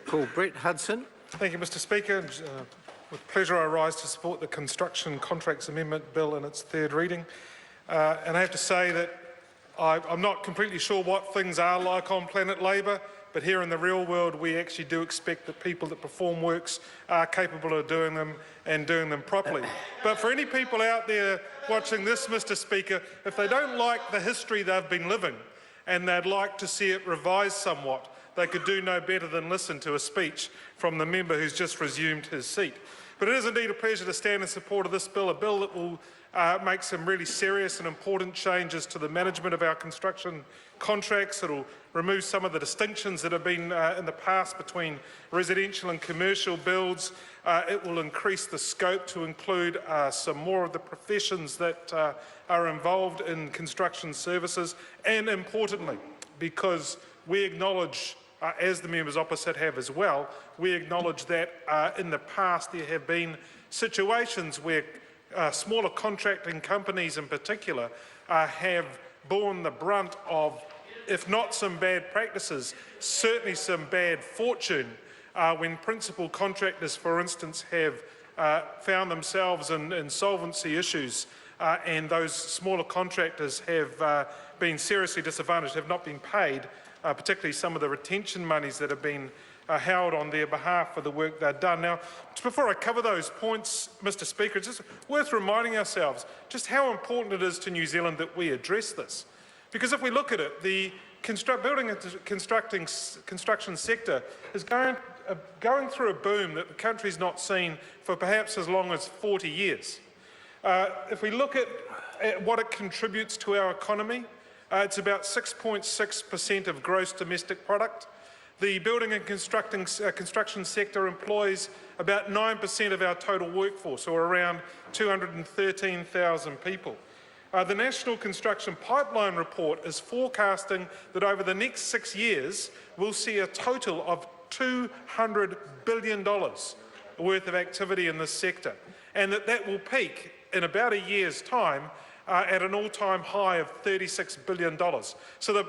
call Brett Hudson. Thank you, Mr Speaker. With pleasure I rise to support the Construction Contracts Amendment Bill in its third reading. And I have to say that I'm not completely sure what things are like on planet Labour, but here in the real world we actually do expect that people that perform works are capable of doing them and doing them properly. But for any people out there watching this, Mr Speaker, if they don't like the history they've been living and they'd like to see it revised somewhat, they could do no better than listen to a speech from the member who's just resumed his seat. But it is indeed a pleasure to stand in support of this bill, a bill that will make some really serious and important changes to the management of our construction contracts. It will remove some of the distinctions that have been in the past between residential and commercial builds. It will increase the scope to include some more of the professions that are involved in construction services, and importantly, because we acknowledge, as the members opposite have as well, we acknowledge that in the past there have been situations where smaller contracting companies in particular have borne the brunt of, if not some bad practices, certainly some bad fortune when principal contractors, for instance, have found themselves in insolvency issues and those smaller contractors have been seriously disadvantaged, have not been paid, particularly some of the retention monies that have been held on their behalf for the work they've done. Now, before I cover those points, Mr Speaker, it's just worth reminding ourselves just how important it is to New Zealand that we address this. Because if we look at it, the building and construction sector is going through a boom that the country's not seen for perhaps as long as 40 years. If we look at what it contributes to our economy, it's about 6.6% of gross domestic product. The building and construction sector employs about 9% of our total workforce, or around 213,000 people. The National Construction Pipeline Report is forecasting that over the next 6 years, we'll see a total of $200 billion worth of activity in this sector, and that will peak in about a year's time at an all-time high of $36 billion. So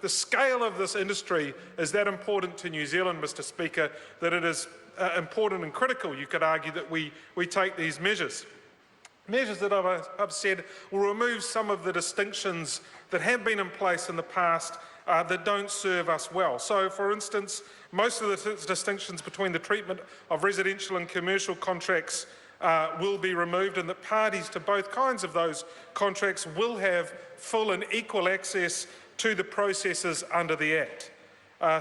the scale of this industry is that important to New Zealand, Mr Speaker, that it is important and critical, you could argue, that we take these measures. Measures that I've said will remove some of the distinctions that have been in place in the past that don't serve us well. So, for instance, most of the distinctions between the treatment of residential and commercial contracts will be removed, and that parties to both kinds of those contracts will have full and equal access to the processes under the Act.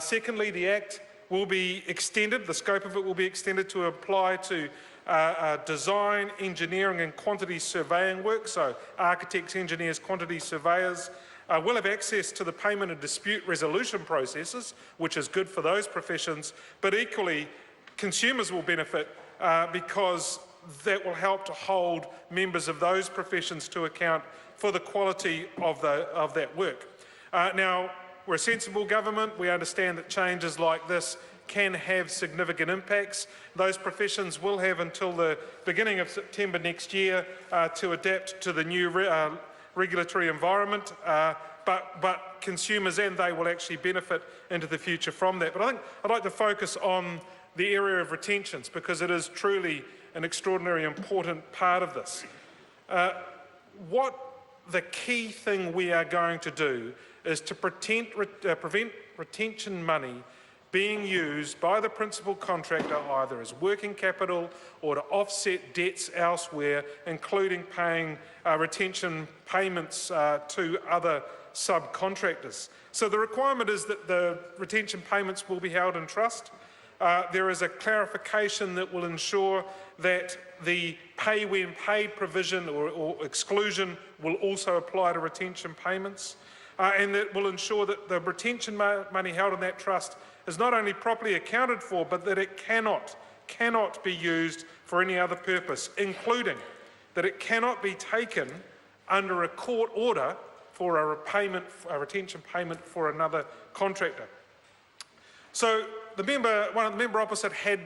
Secondly, the Act will be extended, the scope of it will be extended to apply to design, engineering and quantity surveying work, so architects, engineers, quantity surveyors will have access to the payment and dispute resolution processes, which is good for those professions, but equally consumers will benefit because that will help to hold members of those professions to account for the quality of that work. Now, we're a sensible government. We understand that changes like this can have significant impacts. Those professions will have until the beginning of September next year to adapt to the new regulatory environment, but consumers and they will actually benefit into the future from that. But I think I'd like to focus on the area of retentions, because it is truly an extraordinarily important part of this. What the key thing we are going to do is to prevent retention money being used by the principal contractor either as working capital or to offset debts elsewhere, including paying retention payments to other subcontractors. So the requirement is that the retention payments will be held in trust. There is a clarification that will ensure that the pay when paid provision or exclusion will also apply to retention payments, and that will ensure that the retention money held in that trust is not only properly accounted for, but that it cannot be used for any other purpose, including that it cannot be taken under a court order for a retention payment for another contractor. So one of the member opposite had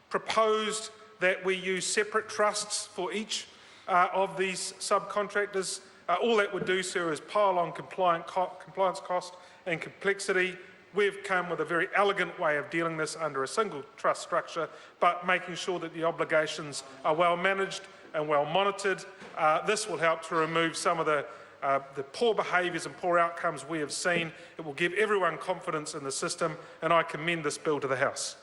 proposed that we use separate trusts for each of these subcontractors. All that would do, sir, is pile on compliance cost and complexity. we've come with a very elegant way of dealing this under a single trust structure, but making sure that the obligations are well managed and well monitored. This will help to remove some of the poor behaviours and poor outcomes we have seen. It will give everyone confidence in the system, and I commend this bill to the House.